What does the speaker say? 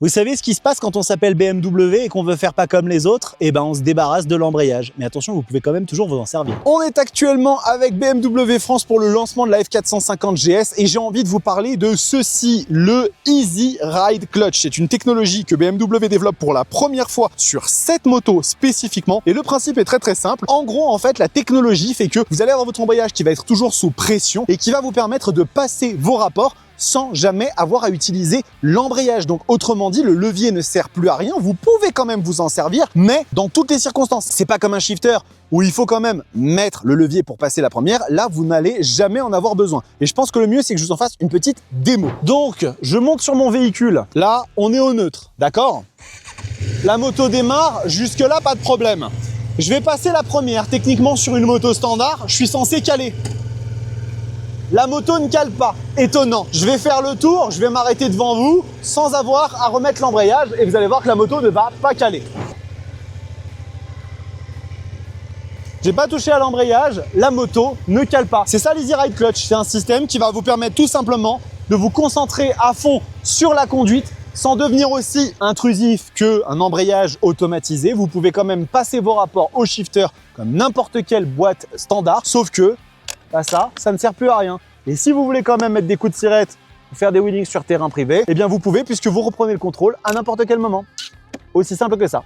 Vous savez ce qui se passe quand on s'appelle BMW et qu'on veut faire pas comme les autres? Eh ben on se débarrasse de l'embrayage. Mais attention, vous pouvez quand même toujours vous en servir. On est actuellement avec BMW France pour le lancement de la F450 GS et j'ai envie de vous parler de ceci, le Easy Ride Clutch. C'est une technologie que BMW développe pour la première fois sur cette moto spécifiquement. Et le principe est très simple. En gros, en fait, la technologie fait que vous allez avoir votre embrayage qui va être toujours sous pression et qui va vous permettre de passer vos rapports sans jamais avoir à utiliser l'embrayage. Donc autrement dit, le levier ne sert plus à rien, vous pouvez quand même vous en servir, mais dans toutes les circonstances. C'est pas comme un shifter où il faut quand même mettre le levier pour passer la première, là vous n'allez jamais en avoir besoin. Et je pense que le mieux c'est que je vous en fasse une petite démo. Donc je monte sur mon véhicule, là on est au neutre, d'accord? La moto démarre, jusque là pas de problème. Je vais passer la première, techniquement sur une moto standard, je suis censé caler. La moto ne cale pas. Étonnant. Je vais faire le tour, je vais m'arrêter devant vous sans avoir à remettre l'embrayage et vous allez voir que la moto ne va pas caler. J'ai pas touché à l'embrayage, la moto ne cale pas. C'est ça l'Easy Ride Clutch. C'est un système qui va vous permettre tout simplement de vous concentrer à fond sur la conduite sans devenir aussi intrusif qu'un embrayage automatisé. Vous pouvez quand même passer vos rapports au shifter comme n'importe quelle boîte standard, sauf que bah ça ne sert plus à rien. Et si vous voulez quand même mettre des coups de sirette ou faire des wheelings sur terrain privé, eh bien vous pouvez puisque vous reprenez le contrôle à n'importe quel moment. Aussi simple que ça.